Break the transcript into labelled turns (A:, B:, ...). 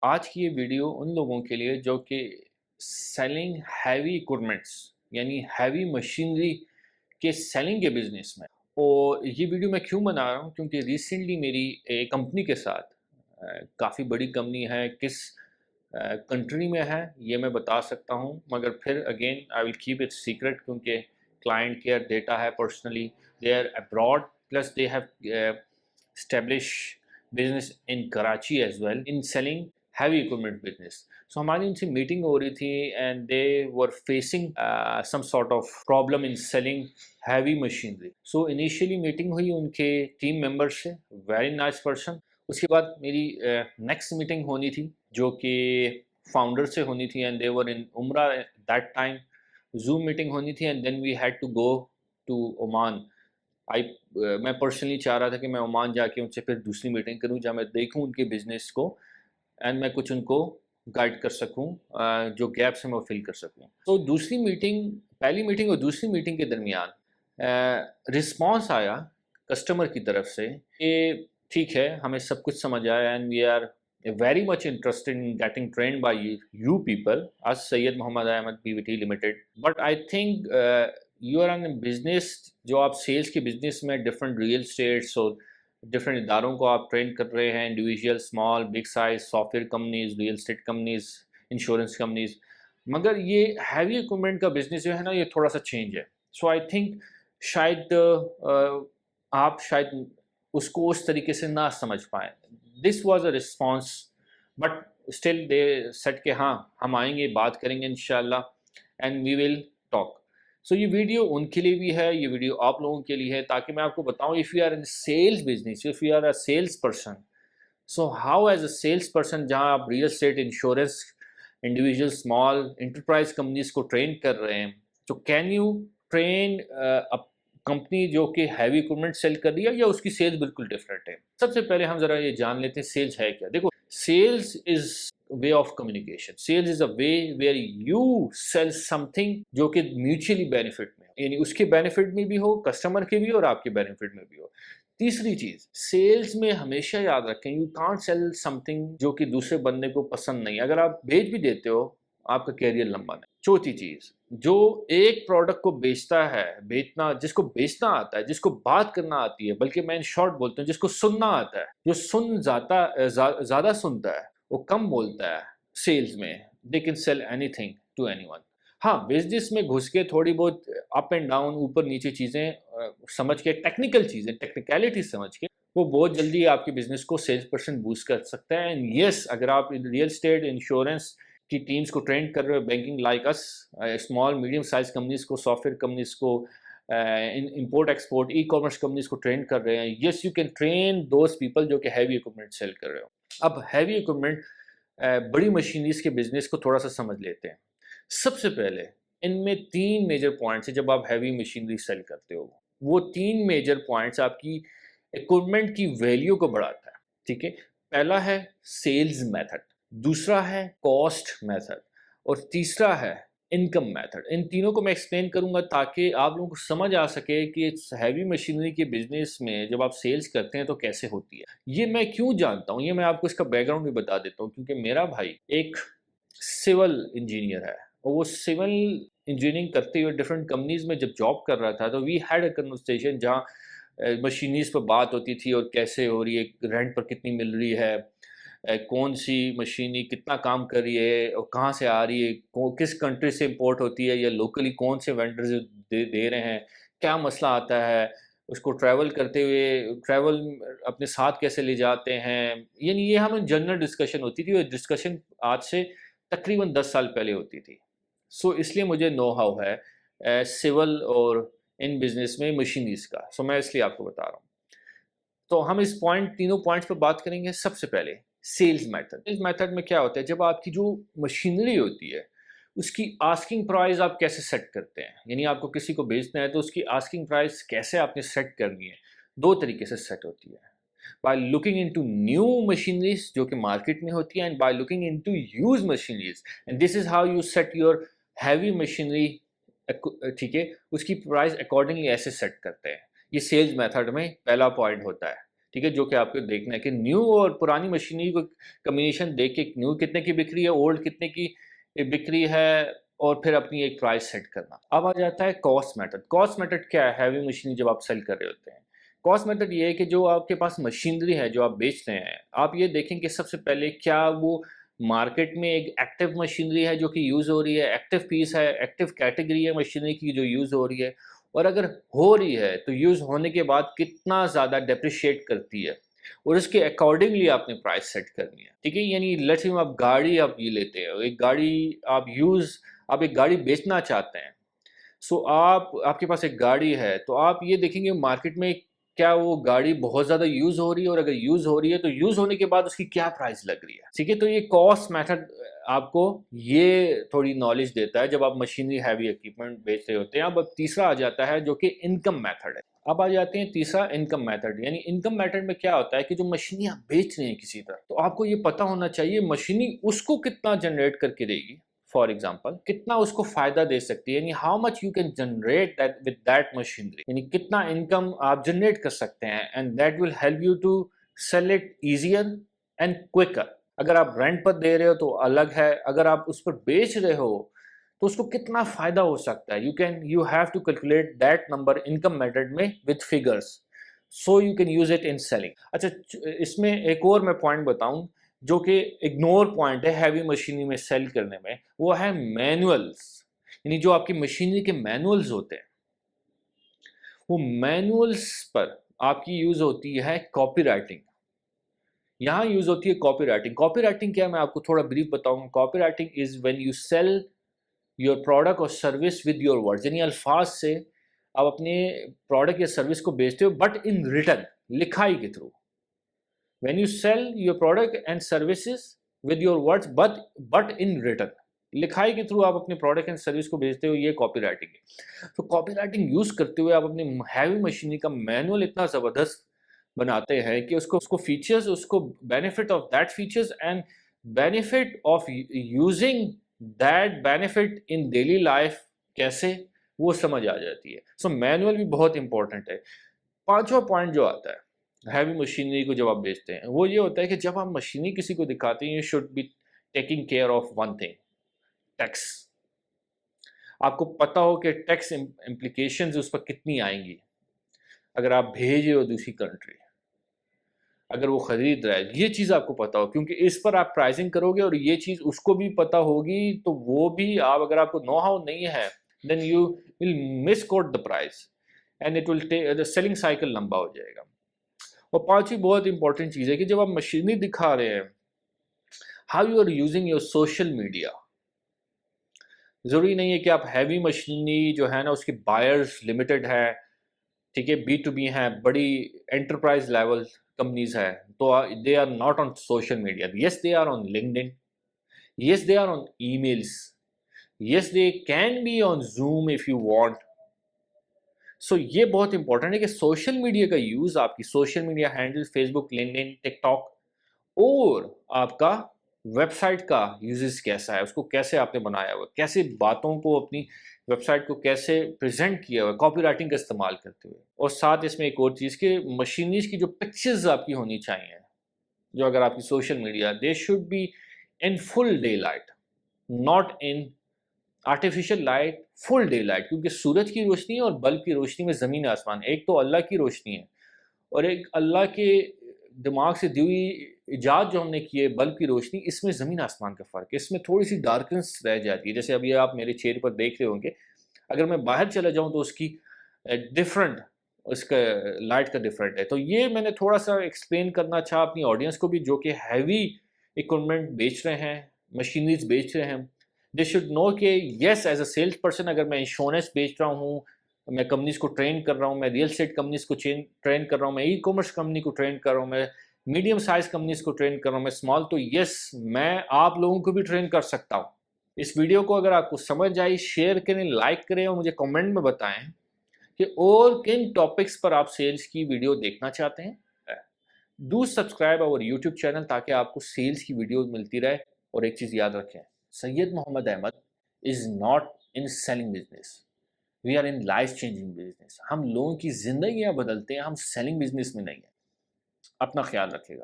A: آج کی یہ ویڈیو ان لوگوں کے لیے جو کہ سیلنگ ہیوی اکوپمنٹس یعنی ہیوی مشینری کے سیلنگ کے بزنس میں. اور یہ ویڈیو میں کیوں بنا رہا ہوں کیونکہ ریسنٹلی میری ایک کمپنی کے ساتھ کافی بڑی کمپنی ہے، کس کنٹری میں ہے یہ میں بتا سکتا ہوں، مگر پھر again I will keep it secret کیونکہ کلائنٹ کیئر ڈیٹا ہے personally they are abroad plus they have establish business in Karachi as well in selling heavy equipment business. So ہماری ان سے میٹنگ ہو رہی تھی and they were facing some sort of problem in selling heavy machinery. So initially meeting ہوئی ان کے team member سے، very nice person. اس کے بعد میری نیکسٹ میٹنگ ہونی تھی جو کہ فاؤنڈر سے ہونی تھی and they were in عمرہ that time. زوم میٹنگ ہونی تھی and then we had to go to Oman. میں پرسنلی چاہ رہا تھا کہ میں عمان جا کے ان سے پھر دوسری میٹنگ کروں جہاں میں دیکھوں ان کے بزنس کو اینڈ میں کچھ ان کو گائیڈ کر سکوں، جو گیپس ہیں وہ فل کر سکوں. تو دوسری میٹنگ، پہلی میٹنگ اور دوسری میٹنگ کے درمیان رسپانس آیا کسٹمر کی طرف سے کہ ٹھیک ہے ہمیں سب کچھ سمجھ آیا and we are very much interested in getting trained by you people as Syed Muhammad Ahmed P V T limited. But I think you are in business, جو آپ سیلس کے بزنس میں ڈفرینٹ ریئل اسٹیٹس اور ڈفرینٹ اداروں کو آپ train کر رہے ہیں، individual, small, big size, software companies, real estate companies, insurance companies, مگر یہ ہیوی اکوپمنٹ کا بزنس جو ہے نا یہ تھوڑا سا چینج ہے. سو آئی تھنک شاید آپ شاید اس کو اس طریقے سے نہ سمجھ پائیں. This was a response but still they said کہ ہاں ہم آئیں گے، بات کریں گے انشاءاللہ اینڈ وی ول ٹاک. سو یہ ویڈیو ان کے لیے بھی ہے، یہ ویڈیو آپ لوگوں کے لیے ہے تاکہ میں آپ کو بتاؤں if you are in sales business, if you are a sales person, so how as a sales person جہاں آپ real estate, insurance, individual, small enterprise companies کو ٹرین کر رہے ہیں، تو کین یو ٹرین کمپنی جو کہ ہیوی اکوپمنٹ سیل کر رہی ہے یا اس کی سیلز بالکل ڈفرینٹ ہے. سب سے پہلے ہم ذرا یہ جان لیتے ہیں سیلز ہے کیا. دیکھو sales is way of communication. Sales is a way where you sell something جو کہ میوچلی بینیفٹ میں ہو، یعنی اس کے بینیفٹ میں بھی ہو، کسٹمر کے بھی ہو اور آپ کے بینیفٹ میں بھی ہو. تیسری چیز، سیلز میں ہمیشہ یاد رکھیں you can't sell something جو کہ دوسرے بندے کو پسند نہیں. اگر آپ بیچ بھی دیتے ہو آپ کا کیریئر لمبا نہیں. چوتھی چیز، جو ایک پروڈکٹ کو بیچتا ہے، بیچنا، جس کو بیچنا آتا ہے، جس کو بات کرنا آتی ہے، بلکہ میں ان شارٹ بولتا ہوں جس کو سننا آتا ہے، جو زیادہ سنتا ہے وہ کم بولتا ہے. سیلز میں they can sell anything to anyone. ہاں بزنس میں گھس کے تھوڑی بہت اپ اینڈ ڈاؤن، اوپر نیچے چیزیں سمجھ کے، ٹیکنیکل چیزیں، ٹیکنیکلٹی سمجھ کے، وہ بہت جلدی آپ کے بزنس کو سیلز پرسن بوسٹ کر سکتا ہے. اینڈ یس، اگر آپ ریئل اسٹیٹ، انشورنس کی ٹیمز کو ٹرین کر رہے ہو، بینکنگ لائک اس، اسمال میڈیم سائز کمپنیز کو، سافٹ ویئر کمپنیز کو، import export, e commerce companies کو ٹرین کر رہے ہیں، yes you can train those people جو کہ ہیوی اکوپمنٹ سیل کر رہے ہو. اب ہیوی اکوپمنٹ بڑی مشینریز کے بزنس کو تھوڑا سا سمجھ لیتے ہیں. سب سے پہلے ان میں 3 میجر پوائنٹس ہیں جب آپ ہیوی مشینری سیل کرتے ہو. وہ 3 میجر پوائنٹس آپ کی اکوپمنٹ کی ویلیو کو بڑھاتا ہے. ٹھیک ہے، پہلا ہے سیلز میتھڈ، دوسرا ہے کاسٹ میتھڈ، اور تیسرا ہے انکم میتھڈ. ان تینوں کو میں ایکسپلین کروں گا تاکہ آپ لوگوں کو سمجھ آ سکے کہ ہیوی مشینری کے بزنس میں جب آپ سیلز کرتے ہیں تو کیسے ہوتی ہے. یہ میں کیوں جانتا ہوں، یہ میں آپ کو اس کا بیک گراؤنڈ بھی بتا دیتا ہوں. کیونکہ میرا بھائی ایک سول انجینئر ہے اور وہ سول انجینئرنگ کرتے ہوئے ڈفرینٹ کمپنیز میں جب جاب کر رہا تھا تو وی ہیڈ اے کنورسیشن جہاں مشینریز پر بات ہوتی تھی اور کیسے ہو رہی ہے، رینٹ پر کتنی مل رہی ہے، کون سی مشینری کتنا کام کر رہی ہے اور کہاں سے آ رہی ہے، کس کنٹری سے امپورٹ ہوتی ہے، یا لوکلی کون سے وینڈرز دے رہے ہیں، کیا مسئلہ آتا ہے، اس کو ٹریول کرتے ہوئے ٹریول اپنے ساتھ کیسے لے جاتے ہیں. یعنی یہ ہمیں جنرل ڈسکشن ہوتی تھی، اور ڈسکشن آج سے تقریباً 10 سال پہلے ہوتی تھی. سو اس لیے مجھے نو ہاؤ ہے سول اور ان بزنس میں مشینریز کا. سو میں اس لیے آپ کو بتا رہا ہوں. تو ہم اس تینوں پوائنٹس پر بات کریں گے. سب سے پہلے سیلز میتھڈ. سیلز میتھڈ میں کیا ہوتا ہے، جب آپ کی جو مشینری ہوتی ہے اس کی آسکنگ پرائز آپ کیسے سیٹ کرتے ہیں، یعنی آپ کو کسی کو بیچنا ہے تو اس کی آسکنگ پرائز کیسے آپ نے سیٹ کرنی ہے. 2 طریقے سے سیٹ ہوتی ہے، by looking into new machineries جو کہ مارکیٹ میں ہوتی ہیں، and by looking into used machineries. And this is how you set your heavy machinery. ٹھیک ہے، اس کی پرائز اکارڈنگلی ایسے سیٹ کرتے ہیں. یہ سیلز میتھڈ میں پہلا پوائنٹ ہوتا ہے. ٹھیک ہے، جو کہ آپ کو دیکھنا ہے کہ نیو اور پرانی مشینری کو کمبینیشن دیکھ کے نیو کتنے کی بک رہی ہے، اولڈ کتنے کی بک رہی ہے، اور پھر اپنی ایک پرائس سیٹ کرنا. اب آ جاتا ہے کاسٹ میتھڈ. کاسٹ میتھڈ کیا ہے ہیوی مشینری جب آپ سیل کر رہے ہوتے ہیں؟ کاسٹ میتھڈ یہ ہے کہ جو آپ کے پاس مشینری ہے جو آپ بیچ رہے ہیں، آپ یہ دیکھیں کہ سب سے پہلے کیا وہ مارکیٹ میں ایک ایکٹیو مشینری ہے جو کہ یوز ہو رہی ہے، ایکٹیو پیس ہے، ایکٹیو کیٹیگری ہے مشینری کی جو یوز ہو رہی ہے، اور اگر ہو رہی ہے تو یوز ہونے کے بعد کتنا زیادہ ڈیپریشیٹ کرتی ہے، اور اس کے اکارڈنگلی آپ نے پرائس سیٹ کرنی ہے. ٹھیک ہے، یعنی لیٹس سے آپ گاڑی آپ یہ لیتے ہیں، ایک گاڑی آپ ایک گاڑی بیچنا چاہتے ہیں. سو آپ کے پاس ایک گاڑی ہے تو آپ یہ دیکھیں گے مارکیٹ میں کیا وہ گاڑی بہت زیادہ یوز ہو رہی ہے، اور اگر یوز ہو رہی ہے تو یوز ہونے کے بعد اس کی کیا پرائس لگ رہی ہے. ٹھیک ہے، تو یہ کاسٹ میتھڈ آپ کو یہ تھوڑی نالج دیتا ہے جب آپ مشینری ہیوی اکوپمنٹ بیچ رہے ہوتے ہیں. اب تیسرا آ جاتا ہے جو کہ انکم میتھڈ ہے. اب آ جاتے ہیں تیسرا انکم میتھڈ. یعنی انکم میتھڈ میں کیا ہوتا ہے کہ جو مشینری آپ بیچ رہے ہیں کسی طرح، تو آپ کو یہ پتا ہونا چاہیے مشینری اس کو کتنا جنریٹ کر کے دے گی. فار ایگزامپل کتنا اس کو فائدہ دے سکتی ہے، یعنی how much you can generate with that machinery, یعنی کتنا انکم آپ جنریٹ کر سکتے ہیں. And that will help you to sell it easier and quicker. اگر آپ رینٹ پر دے رہے ہو تو الگ ہے، اگر آپ اس پر بیچ رہے ہو تو اس کو کتنا فائدہ ہو سکتا ہے. You have to calculate that number income method میں with figures, so you can use it in selling. اچھا، اس میں ایک اور میں پوائنٹ بتاؤں جو کہ اگنور پوائنٹ ہے ہیوی مشینری میں سیل کرنے میں، وہ ہے مینولز. یعنی جو آپ کی مشینری کے مینولز ہوتے ہیں، وہ مینولز پر آپ کی یوز ہوتی ہے کاپی رائٹنگ. یہاں یوز ہوتی ہے کاپی رائٹنگ. کاپی رائٹنگ کیا ہے میں آپ کو تھوڑا بریف بتاؤں. Copy writing is when you sell your product اور سروس ود یور ورڈز، یعنی الفاظ سے آپ اپنے پروڈکٹ یا سروس کو بیچتے ہو بٹ ان ریٹن، لکھائی کے through. when you sell your product and services with your words but in written، لکھائی کے تھرو آپ اپنے پروڈکٹ اینڈ سروس کو بھیجتے ہو، یہ کاپی رائٹنگ ہے. تو کاپی رائٹنگ یوز کرتے ہوئے آپ اپنے ہیوی مشینری کا مینول اتنا زبردست بناتے ہیں کہ اس کو فیچرز، اس کو benefit of that features and benefit of using that benefit in daily life کیسے وہ سمجھ آ جاتی ہے. سو مینول بھی بہت امپورٹنٹ ہے. پانچواں پوائنٹ جو آتا ہے ہیوی مشینری کو جب آپ بیچتے ہیں، وہ یہ ہوتا ہے کہ جب آپ مشینری کسی کو دکھاتے ہیں، you should be taking care of one thing, tax. آپ کو پتا ہو کہ ٹیکس امپلیکیشنز اس پر کتنی آئیں گی اگر آپ بھیج رہے ہو دوسری کنٹری، اگر وہ خرید رہا ہے، یہ چیز آپ کو پتا ہو، کیونکہ اس پر آپ پرائزنگ کرو گے اور یہ چیز اس کو بھی پتا ہوگی، تو وہ بھی اگر آپ کو نو ہاؤ نہیں ہے then you will misquote the price and it will take the selling cycle لمبا ہو جائے گا. اور پانچویں بہت امپورٹنٹ چیز ہے کہ جب آپ مشینری دکھا رہے ہیں، how you are using your social media. ضروری نہیں ہے کہ آپ ہیوی مشینری جو ہے نا اس کی بائرز لمیٹڈ ہے، ٹھیک ہے، B2B ہیں، بڑی انٹرپرائز لیول کمپنیز ہے، تو they are not on social media. Yes they are on LinkedIn، yes they are on emails, yes they can be on Zoom if you want. So یہ بہت important ہے کہ social media کا use, آپ کی social media handle face بک، LinkedIn، ٹک talk, اور آپ کا ویب سائٹ کا یوزز کیسا ہے، اس کو کیسے آپ نے بنایا ہوا، کیسے باتوں کو اپنی ویب سائٹ کو کیسے پریزنٹ کیا ہوا ہے کاپی رائٹنگ کا استعمال کرتے ہوئے. اور ساتھ اس میں ایک اور چیز کہ مشینریز کی جو پکچرز آپ کی ہونی چاہیے، جو اگر آپ کی social media, they should be in full daylight, not in artificial light, full daylight. کیونکہ سورج کی روشنی اور بلب کی روشنی میں زمین آسمان، ایک تو اللہ کی روشنی ہے اور ایک اللہ کے دماغ سے دی ہوئی ایجاد جو ہم نے کی ہے بلب کی روشنی، اس میں زمین آسمان کا فرق ہے. اس میں تھوڑی سی ڈارکنس رہ جاتی ہے. جیسے ابھی آپ میرے چہرے پر دیکھ رہے ہوں گے، اگر میں باہر چلا جاؤں تو اس کی ڈفرنٹ، اس کا لائٹ کا ڈفرنٹ ہے. تو یہ میں نے تھوڑا سا ایکسپلین کرنا چاہا اپنی آڈینس کو بھی، جو کہ ہیوی اکوپمنٹ بیچ رہے ہیں، مشینریز بیچ رہے ہیں. دے شوڈ نو کہ yes as a sales person, اگر میں انشورنس بیچ رہا ہوں، میں کمپنیز کو ٹرین کر رہا ہوں، میں ریئل اسٹیٹ کمپنیز کو ٹرین کر رہا ہوں، میں ای کامرس کمپنی کو ٹرین کر رہا ہوں، میں میڈیم سائز کمپنیز کو ٹرین کر رہا ہوں، میں اسمال، تو یس میں آپ لوگوں کو بھی ٹرین کر سکتا ہوں. اس ویڈیو کو اگر آپ کو سمجھ آئی، شیئر کریں، لائک کریں، اور مجھے کمنٹ میں بتائیں کہ اور کن ٹاپکس پر آپ سیلز کی ویڈیو دیکھنا چاہتے ہیں. ڈو سبسکرائب اور یوٹیوب چینل تاکہ آپ کو سیلز کی ویڈیو ملتی رہے. اور ایک چیز یاد رکھیں، سید محمد Ahmed is not in selling business, we are in life changing business. ہم لوگوں کی زندگیاں بدلتے ہیں، ہم سیلنگ بزنس میں نہیں ہیں. اپنا خیال رکھے گا.